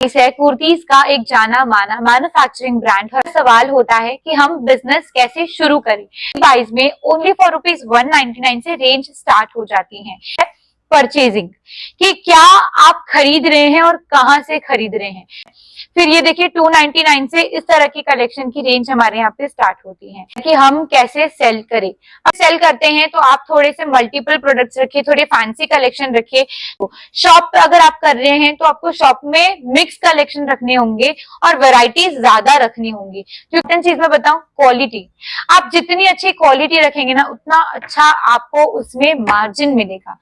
इसे कुर्तीज का एक जाना माना मैन्युफैक्चरिंग ब्रांड। हर सवाल होता है कि हम बिजनेस कैसे शुरू करें। प्राइस में ओनली फॉर ₹199 से रेंज स्टार्ट हो जाती है। परचेजिंग कि क्या आप खरीद रहे हैं और कहां से खरीद रहे हैं। फिर ये देखिए 299 से इस तरह की कलेक्शन की रेंज हमारे यहाँ पे स्टार्ट होती है कि हम कैसे सेल करें। अब सेल करते हैं तो आप थोड़े से मल्टीपल प्रोडक्ट्स रखिए, थोड़े फैंसी कलेक्शन रखिए। शॉप अगर आप कर रहे हैं तो आपको शॉप में मिक्स कलेक्शन रखने होंगे और वैरायटीज ज्यादा रखनी होंगी। जो चीज मैं बताऊं, क्वालिटी। आप जितनी अच्छी क्वालिटी रखेंगे ना उतना अच्छा आपको उसमें मार्जिन मिलेगा।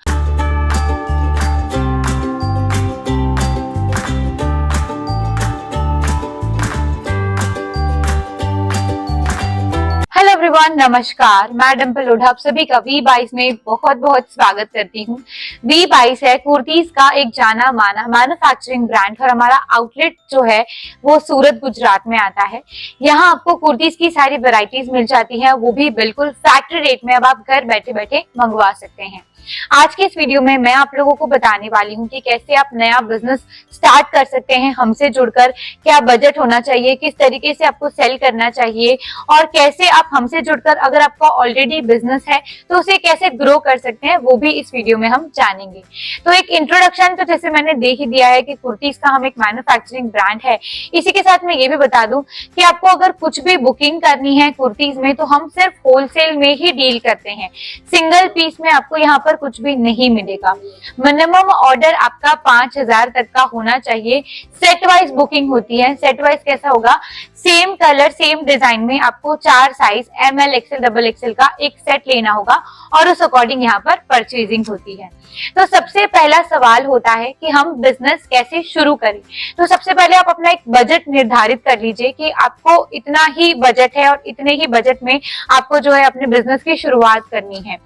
हेलो एवरीवन, नमस्कार। मैं डिंपल लोढ़ा आप सभी का V22 में बहुत बहुत स्वागत करती हूँ। V22 है कुर्तीज का एक जाना माना मैन्युफैक्चरिंग ब्रांड और हमारा आउटलेट जो है वो सूरत गुजरात में आता है। यहाँ आपको कुर्तीज की सारी वैरायटीज मिल जाती है, वो भी बिल्कुल फैक्ट्री रेट में। अब आप घर बैठे बैठे मंगवा सकते हैं। आज के इस वीडियो में मैं आप लोगों को बताने वाली हूँ कि कैसे आप नया बिजनेस स्टार्ट कर सकते हैं हमसे जुड़कर। क्या बजट होना चाहिए, किस तरीके से आपको सेल करना चाहिए और कैसे आप हमसे जुड़कर, अगर आपका ऑलरेडी बिजनेस है तो उसे कैसे ग्रो कर सकते हैं, वो भी इस वीडियो में हम जानेंगे। तो एक इंट्रोडक्शन तो जैसे मैंने देख ही दिया है कि कुर्तीज का हम एक मैन्युफैक्चरिंग ब्रांड है। इसी के साथ मैं ये भी बता दूं कि आपको अगर कुछ भी बुकिंग करनी है कुर्तीज में तो हम सिर्फ होलसेल में ही डील करते हैं। सिंगल पीस में आपको यहाँ पर कुछ भी नहीं मिलेगा। मिनिमम ऑर्डर आपका 5000 तक का होना चाहिए। सेट वाइज बुकिंग होती है। सेट वाइज कैसा होगा, सेम कलर सेम डिजाइन में आपको 4 साइज ML, XL, XXL का एक सेट लेना होगा और उस अकॉर्डिंग यहाँ पर परचेजिंग होती है। तो सबसे पहला सवाल होता है कि हम बिजनेस कैसे शुरू करें। तो सबसे पहले आप अपना एक बजट निर्धारित कर लीजिए कि आपको इतना ही बजट है और इतने ही बजट में आपको जो है अपने बिजनेस की शुरुआत करनी है।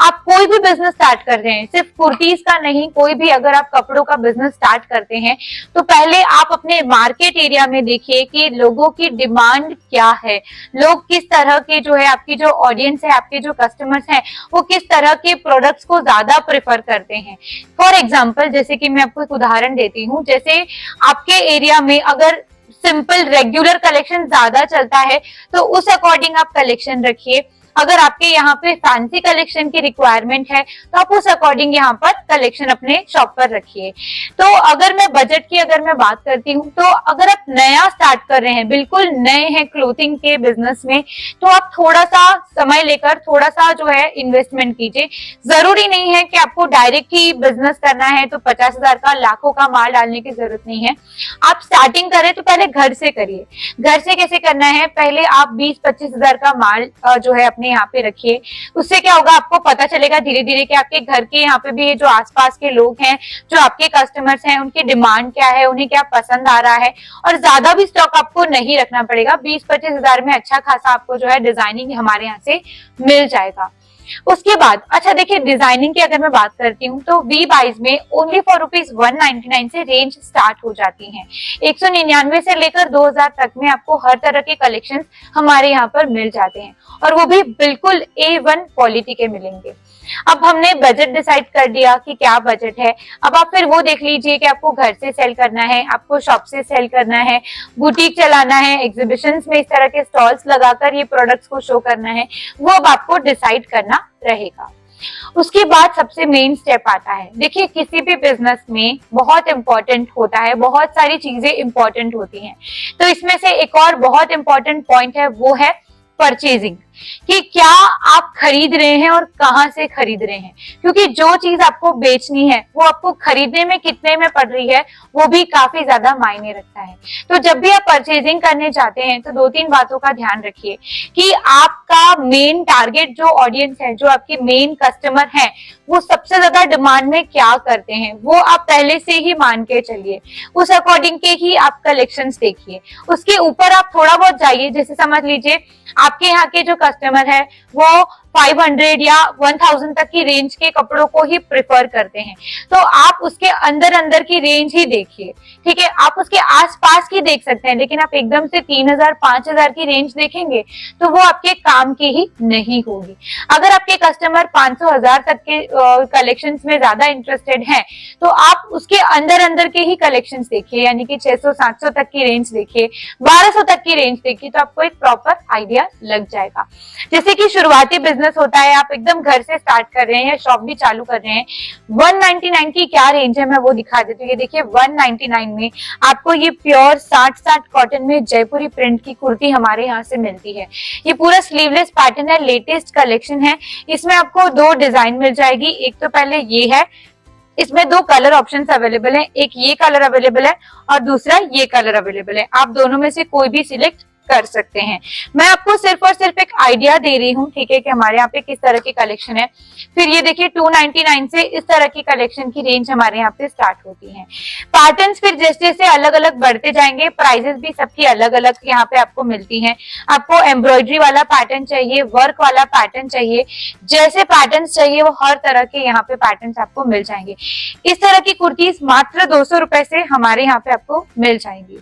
आप कोई भी बिजनेस स्टार्ट कर रहे हैं, सिर्फ कुर्तीज का नहीं, कोई भी अगर आप कपड़ों का बिजनेस स्टार्ट करते हैं तो पहले आप अपने मार्केट एरिया में देखिए कि लोगों की डिमांड क्या है। लोग किस तरह के जो है, आपकी जो ऑडियंस है, आपके जो कस्टमर्स हैं, वो किस तरह के प्रोडक्ट्स को ज्यादा प्रेफर करते हैं। फॉर एग्जाम्पल, जैसे कि मैं आपको एक उदाहरण देती हूँ, जैसे आपके एरिया में अगर सिंपल रेगुलर कलेक्शन ज्यादा चलता है तो उस अकॉर्डिंग आप कलेक्शन रखिए। अगर आपके यहाँ पे फैंसी कलेक्शन की रिक्वायरमेंट है तो आप उस अकॉर्डिंग यहाँ पर कलेक्शन अपने शॉप पर रखिए। तो अगर मैं बजट की बात करती हूँ तो अगर आप नया स्टार्ट कर रहे हैं, बिल्कुल नए हैं क्लोथिंग के बिजनेस में, तो आप थोड़ा सा समय लेकर थोड़ा सा जो है इन्वेस्टमेंट कीजिए। जरूरी नहीं है कि आपको डायरेक्ट ही बिजनेस करना है तो 50,000 का, लाखों का माल डालने की जरूरत नहीं है। आप स्टार्टिंग करें तो पहले घर से करिए। घर से कैसे करना है, पहले आप 20-25,000 का माल जो है अपने यहाँ पे रखिए। उससे क्या होगा, आपको पता चलेगा धीरे धीरे कि आपके घर के यहाँ पे भी जो आसपास के लोग हैं, जो आपके कस्टमर्स हैं, उनकी डिमांड क्या है, उन्हें क्या पसंद आ रहा है। और ज्यादा भी स्टॉक आपको नहीं रखना पड़ेगा। 20-25,000 में अच्छा खासा आपको जो है डिजाइनिंग हमारे यहाँ से मिल जाएगा। उसके बाद अच्छा देखिए, डिजाइनिंग की अगर मैं बात करती हूँ तो V22 में ओनली फॉर ₹199 से रेंज स्टार्ट हो जाती है। 199 से लेकर 2000 तक में आपको हर तरह के कलेक्शंस हमारे यहाँ पर मिल जाते हैं और वो भी बिल्कुल A1 क्वालिटी के मिलेंगे। अब हमने बजट डिसाइड कर दिया कि क्या बजट है। अब आप फिर वो देख लीजिए कि आपको घर से सेल करना है, आपको शॉप से सेल करना है, बुटीक चलाना है, एग्जीबिशंस में इस तरह के स्टॉल्स लगाकर ये प्रोडक्ट्स को शो करना है, वो अब आपको डिसाइड करना रहेगा। उसके बाद सबसे मेन स्टेप आता है। देखिए, किसी भी बिजनेस में बहुत इंपॉर्टेंट होता है, बहुत सारी चीजें इंपॉर्टेंट होती हैं। तो इसमें से एक और बहुत इंपॉर्टेंट पॉइंट है, वो है परचेजिंग कि क्या आप खरीद रहे हैं और कहां से खरीद रहे हैं। क्योंकि जो चीज आपको बेचनी है वो आपको खरीदने में कितने में पड़ रही है वो भी काफी ज्यादा मायने रखता है। तो जब भी आप परचेजिंग करने जाते हैं तो 2-3 बातों का ध्यान रखिए कि आपका मेन टारगेट जो ऑडियंस है, जो आपके मेन कस्टमर है, वो सबसे ज्यादा डिमांड में क्या करते हैं, वो आप पहले से ही मान के चलिए। उस अकॉर्डिंग के ही आप कलेक्शंस देखिए। उसके ऊपर आप थोड़ा बहुत जाइए। जैसे समझ लीजिए आपके यहाँ के जो कस्टमर है वो 500 या 1000 तक की रेंज के कपड़ों को ही प्रिफर करते हैं। तो आप उसके अंदर अंदर की रेंज ही देखिए, ठीक है। आप उसके आसपास की देख सकते हैं, लेकिन आप एकदम से 3000 5000 की रेंज देखेंगे तो वो आपके काम की ही नहीं होगी। अगर आपके कस्टमर 500 1000 तक के कलेक्शंस में ज्यादा इंटरेस्टेड हैं, तो आप उसके अंदर अंदर के ही कलेक्शंस देखिए, यानी कि 600 700 तक की रेंज देखिए, 1200 तक की रेंज देखिए, तो आपको एक प्रॉपर आइडिया लग जाएगा। जैसे कि शुरुआती बिजनेस होता है, आप एकदम घर से स्टार्ट कर रहे हैं या शॉप भी चालू कर रहे हैं, 199 की क्या रेंज है मैं वो दिखा देती हूँ। ये देखिए 199 में आपको ये प्योर 60 कॉटन में जयपुरी प्रिंट की कुर्ती हमारे यहाँ से मिलती है। ये पूरा स्लीवलेस पैटर्न है, लेटेस्ट कलेक्शन है। इसमें आपको 2 डिजाइन मिल जाएगी। एक तो पहले ये है, इसमें 2 कलर ऑप्शंस अवेलेबल हैं, एक ये कलर अवेलेबल है और दूसरा ये कलर अवेलेबल है। आप दोनों में से कोई भी सिलेक्ट कर सकते हैं। मैं आपको सिर्फ और सिर्फ एक आइडिया दे रही हूँ, ठीक है, कि हमारे यहाँ पे किस तरह की कलेक्शन है। फिर ये देखिए 299 से इस तरह की कलेक्शन की रेंज हमारे यहाँ पे स्टार्ट होती है। पैटर्न्स फिर जैसे जैसे अलग अलग बढ़ते जाएंगे, प्राइजेस भी सबकी अलग अलग यहाँ पे आपको मिलती हैं। आपको एम्ब्रॉयडरी वाला पैटर्न चाहिए, वर्क वाला पैटर्न चाहिए, जैसे पैटर्न्स चाहिए वो हर तरह के यहाँ पे पैटर्न्स आपको मिल जाएंगे। इस तरह की कुर्तीज मात्र 200 रुपए से हमारे यहाँ पे आपको मिल जाएंगी।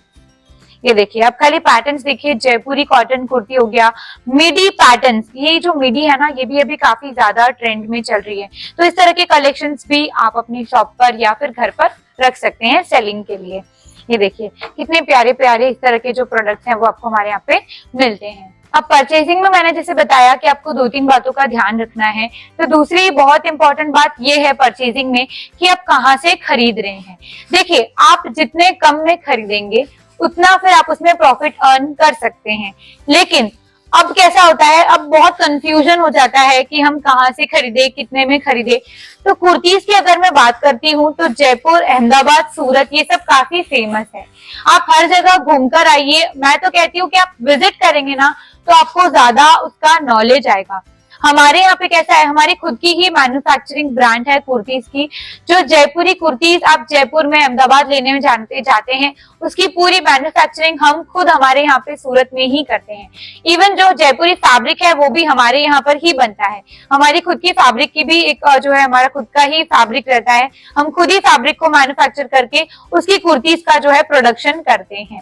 ये देखिए आप खाली पैटर्न्स देखिए, जयपुरी कॉटन कुर्ती हो गया, मिडी पैटर्न्स, ये जो मिडी है ना, ये भी अभी काफी ज्यादा ट्रेंड में चल रही है। तो इस तरह के कलेक्शंस भी आप अपनी शॉप पर या फिर घर पर रख सकते हैं सेलिंग के लिए। ये देखिए कितने प्यारे प्यारे इस तरह के जो प्रोडक्ट्स हैं वो आपको हमारे यहाँ पे मिलते हैं। अब परचेजिंग में मैंने जैसे बताया कि आपको 2-3 बातों का ध्यान रखना है। तो दूसरी बहुत इंपॉर्टेंट बात ये है परचेजिंग में कि आप कहाँ से खरीद रहे हैं। देखिए आप जितने कम में खरीदेंगे उतना फिर आप उसमें प्रॉफिट अर्न कर सकते हैं। लेकिन अब कैसा होता है, अब बहुत कंफ्यूजन हो जाता है कि हम कहाँ से खरीदे, कितने में खरीदे। तो कुर्तीज की अगर मैं बात करती हूँ तो जयपुर, अहमदाबाद, सूरत ये सब काफी फेमस है। आप हर जगह घूमकर आइए। मैं तो कहती हूँ कि आप विजिट करेंगे ना तो आपको ज्यादा उसका नॉलेज आएगा। हमारे यहाँ पे कैसा है, हमारी खुद की ही मैन्युफैक्चरिंग ब्रांड है कुर्तीज की। जो जयपुरी कुर्तीज आप जयपुर में, अहमदाबाद लेने में जाते हैं, उसकी पूरी मैन्युफैक्चरिंग हम खुद हमारे यहाँ पे सूरत में ही करते हैं। इवन जो जयपुरी फैब्रिक है वो भी हमारे यहाँ पर ही बनता है। हमारी खुद की फैब्रिक की भी एक जो है हमारा खुद का ही फैब्रिक रहता है। हम खुद ही फैब्रिक को मैन्युफैक्चर करके उसकी कुर्तीज का जो है प्रोडक्शन करते हैं।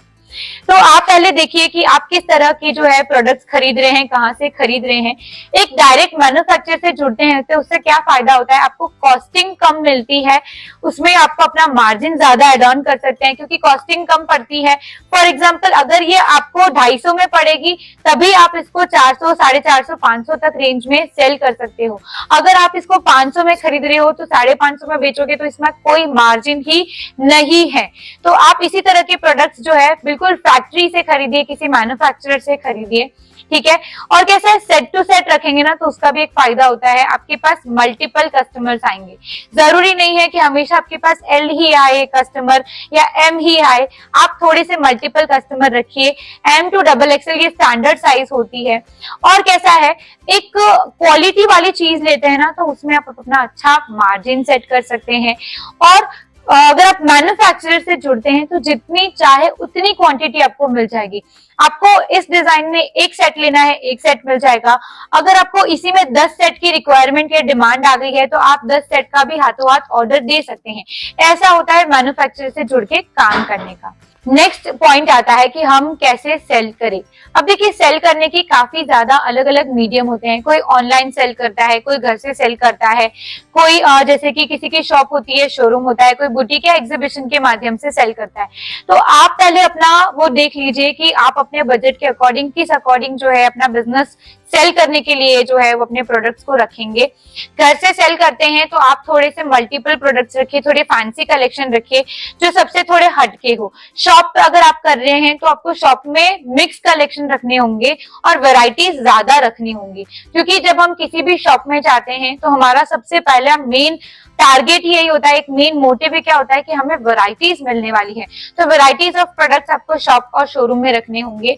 तो आप पहले देखिए कि आप किस तरह की जो है प्रोडक्ट्स खरीद रहे हैं, कहाँ से खरीद रहे हैं। एक डायरेक्ट मैन्युफैक्चर से जुड़ते हैं तो उससे क्या फायदा होता है, आपको कॉस्टिंग कम मिलती है, उसमें आपको अपना मार्जिन ज्यादा एड ऑन कर सकते हैं क्योंकि कॉस्टिंग कम पड़ती है। फॉर एग्जाम्पल अगर ये आपको 250 में पड़ेगी तभी आप इसको 400, 450, 500 तक रेंज में सेल कर सकते हो। अगर आप इसको 500 में खरीद रहे हो तो 550 में बेचोगे तो इसमें कोई मार्जिन ही नहीं है। तो आप इसी तरह के प्रोडक्ट्स जो है बिल्कुल फैक्ट्री से खरीदिए, किसी मैन्युफैक्चरर से खरीदिए, ठीक है। और कैसे है, सेट टू सेट रखेंगे ना तो उसका भी एक फायदा होता है, आपके पास मल्टीपल कस्टमर्स आएंगे। जरूरी नहीं है कि हमेशा आपके पास एल ही आए कस्टमर या एम ही आए, आप थोड़े से मल्टीपल कस्टमर रखिए। M to XXL ये स्टैंडर्ड साइज होती है। और कैसा है, एक क्वालिटी वाली चीज लेते हैं ना तो उसमें आप अपना अच्छा मार्जिन सेट कर सकते हैं। और अगर आप मैन्युफैक्चरर से जुड़ते हैं तो जितनी चाहे उतनी क्वांटिटी आपको मिल जाएगी। आपको इस डिजाइन में एक सेट लेना है, एक सेट मिल जाएगा। अगर आपको इसी में 10 सेट की रिक्वायरमेंट या डिमांड आ गई है तो आप 10 सेट का भी हाथों हाथ ऑर्डर दे सकते हैं। ऐसा होता है मैन्युफैक्चरर से जुड़ के काम करने का। नेक्स्ट पॉइंट आता है कि हम कैसे सेल करें। अब देखिए सेल करने की काफी ज्यादा अलग अलग मीडियम होते हैं। कोई ऑनलाइन सेल करता है, कोई घर से सेल करता है, कोई जैसे कि किसी की शॉप होती है, शोरूम होता है, कोई बुटीक या एग्जीबिशन के माध्यम से सेल करता है। तो आप पहले अपना वो देख लीजिए कि आप अपने बजट के अकॉर्डिंग किस अकॉर्डिंग जो है अपना बिजनेस सेल करने के लिए जो है वो अपने प्रोडक्ट्स को रखेंगे। घर से सेल करते हैं तो आप थोड़े से मल्टीपल प्रोडक्ट्स रखिए, थोड़े फैंसी कलेक्शन रखिए जो सबसे थोड़े हटके हो। शॉप अगर आप कर रहे हैं तो आपको शॉप में मिक्स कलेक्शन रखने होंगे और वैरायटीज ज्यादा रखनी होंगी, क्योंकि जब हम किसी भी शॉप में जाते हैं तो हमारा सबसे पहला मेन टारगेट यही होता है, एक मेन मोटिव क्या होता है कि हमें वैरायटीज मिलने वाली है। तो वैरायटीज ऑफ प्रोडक्ट्स आपको शॉप और शोरूम में रखने होंगे।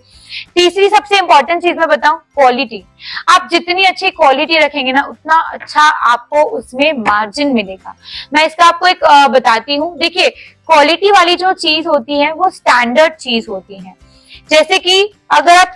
तीसरी सबसे इंपॉर्टेंट चीज मैं बताऊं, क्वालिटी। आप जितनी अच्छी क्वालिटी रखेंगे ना उतना अच्छा आपको उसमें मार्जिन मिलेगा। मैं इसका आपको एक बताती हूँ। देखिए क्वालिटी वाली जो चीज होती है वो स्टैंडर्ड चीज होती है। जैसे कि अगर आप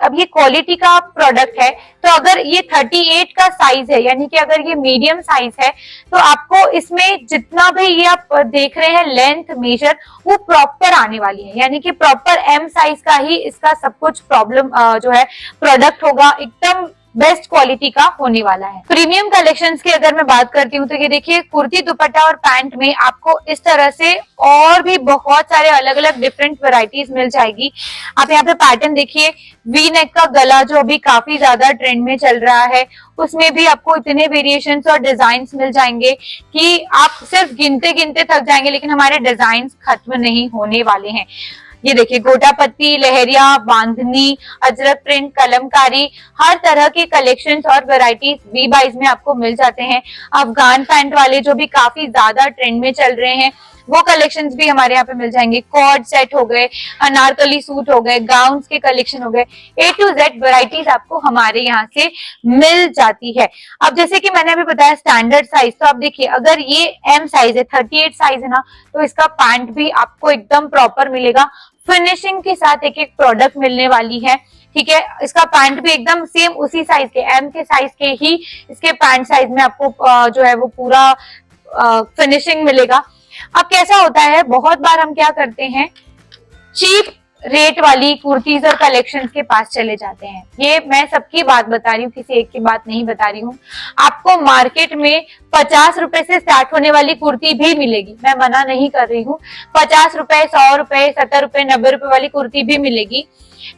अब ये क्वालिटी का प्रोडक्ट है, तो अगर ये 38 का साइज है, यानी कि अगर ये मीडियम साइज है, तो आपको इसमें जितना भी ये आप देख रहे हैं लेंथ मेजर, वो प्रॉपर आने वाली है, यानी कि प्रॉपर एम साइज का ही इसका सब कुछ जो है प्रोडक्ट होगा, एकदम बेस्ट क्वालिटी का होने वाला है। प्रीमियम कलेक्शंस की अगर मैं बात करती हूँ, तो ये देखिए कुर्ती, दुपट्टा और पैंट में आपको इस तरह से और भी बहुत सारे अलग अलग डिफरेंट वैरायटीज मिल जाएगी। आप यहाँ पे पैटर्न देखिए, वी नेक का गला जो अभी काफी ज्यादा ट्रेंड में चल रहा है, उसमें भी आपको इतने वेरिएशंस और डिजाइन मिल जाएंगे कि आप सिर्फ गिनते गिनते थक जाएंगे, लेकिन हमारे डिजाइन खत्म नहीं होने वाले हैं। ये देखिए गोटा पत्ती, लहरिया, बांधनी, अजरक प्रिंट, कलमकारी, हर तरह के कलेक्शंस और वैरायटीज V22 में आपको मिल जाते हैं। अफगान पैंट वाले जो भी काफी ज्यादा ट्रेंड में चल रहे हैं, वो कलेक्शंस भी हमारे यहाँ पे मिल जाएंगे। कॉर्ड सेट हो गए, अनारकली सूट हो गए, गाउन्स के कलेक्शन हो गए, A to Z वैरायटीज आपको हमारे यहाँ से मिल जाती है। अब जैसे कि मैंने अभी बताया स्टैंडर्ड साइज, तो आप देखिए अगर ये M साइज है, 38 साइज है ना, तो इसका पैंट भी आपको एकदम प्रॉपर मिलेगा, फिनिशिंग के साथ एक एक प्रोडक्ट मिलने वाली है। ठीक है, इसका पैंट भी एकदम सेम उसी साइज के, M के साइज के ही इसके पैंट साइज में आपको जो है वो पूरा फिनिशिंग मिलेगा। अब कैसा होता है, बहुत बार हम क्या करते हैं, चीप रेट वाली कुर्तीज और कलेक्शंस के पास चले जाते हैं। ये मैं सबकी बात बता रही हूँ, किसी एक की बात नहीं बता रही हूँ। आपको मार्केट में 50 रुपए से स्टार्ट होने वाली कुर्ती भी मिलेगी, मैं मना नहीं कर रही हूँ। 50 रुपए, 100 रुपए, 70 रुपए, 90 रुपए वाली कुर्ती भी मिलेगी,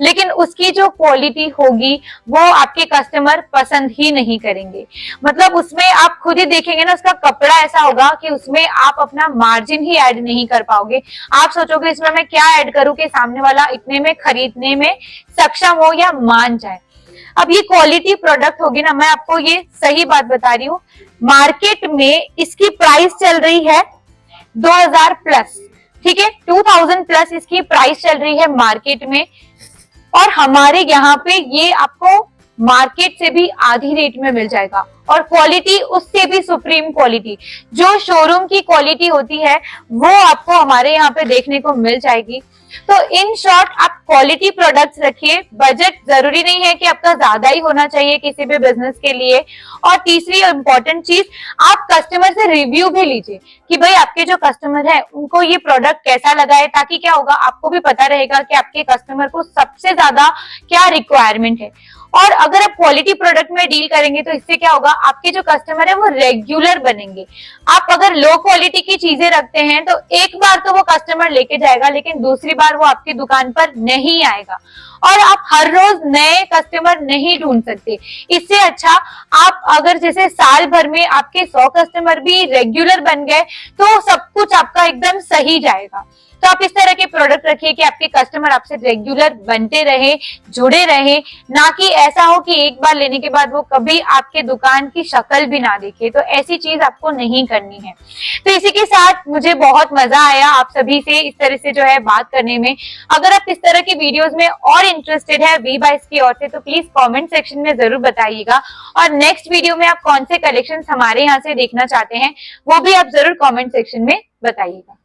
लेकिन उसकी जो क्वालिटी होगी वो आपके कस्टमर पसंद ही नहीं करेंगे। मतलब उसमें आप खुद ही देखेंगे ना, उसका कपड़ा ऐसा होगा कि उसमें आप अपना मार्जिन ही ऐड नहीं कर पाओगे। आप सोचोगे इसमें मैं क्या ऐड करूं कि सामने वाला इतने में खरीदने में सक्षम हो या मान जाए। अब ये क्वालिटी प्रोडक्ट होगी ना, मैं आपको ये सही बात बता रही हूँ, मार्केट में इसकी प्राइस चल रही है 2000 प्लस, ठीक है, 2000 प्लस इसकी प्राइस चल रही है मार्केट में, और हमारे यहाँ पे ये आपको मार्केट से भी आधी रेट में मिल जाएगा, और क्वालिटी उससे भी सुप्रीम क्वालिटी, जो शोरूम की क्वालिटी होती है वो आपको हमारे यहाँ पे देखने को मिल जाएगी। तो इन शॉर्ट आप क्वालिटी प्रोडक्ट्स रखिए, बजट जरूरी नहीं है कि आपका ज्यादा ही होना चाहिए किसी भी बिजनेस के लिए। और तीसरी इंपॉर्टेंट चीज, आप कस्टमर से रिव्यू भी लीजिए कि भाई आपके जो कस्टमर है उनको ये प्रोडक्ट कैसा लगा है, ताकि क्या होगा, आपको भी पता रहेगा कि आपके कस्टमर को सबसे ज्यादा क्या रिक्वायरमेंट है। और अगर आप क्वालिटी प्रोडक्ट में डील करेंगे तो इससे क्या होगा, आपके जो कस्टमर है वो रेगुलर बनेंगे। आप अगर लो क्वालिटी की चीजें रखते हैं तो एक बार तो वो कस्टमर लेके जाएगा, लेकिन दूसरी बार वो आपकी दुकान पर नहीं आएगा, और आप हर रोज नए कस्टमर नहीं ढूंढ सकते। इससे अच्छा आप अगर जैसे साल भर में आपके 100 कस्टमर भी रेगुलर बन गए तो सब कुछ आपका एकदम सही जाएगा। तो आप इस तरह के प्रोडक्ट रखिए कि आपके कस्टमर आपसे रेगुलर बनते रहे, जुड़े रहे, ना कि ऐसा हो कि एक बार लेने के बाद वो कभी आपके दुकान की शक्ल भी ना देखे। तो ऐसी चीज आपको नहीं करनी है। तो इसी के साथ मुझे बहुत मजा आया आप सभी से इस तरह से जो है बात करने में। अगर आप इस तरह की वीडियोस में और इंटरेस्टेड है V22 की ओर से, तो प्लीज कमेंट सेक्शन में जरूर बताइएगा, और नेक्स्ट वीडियो में आप कौन से कलेक्शंस हमारे यहाँ से देखना चाहते हैं वो भी आप जरूर कमेंट सेक्शन में बताइएगा।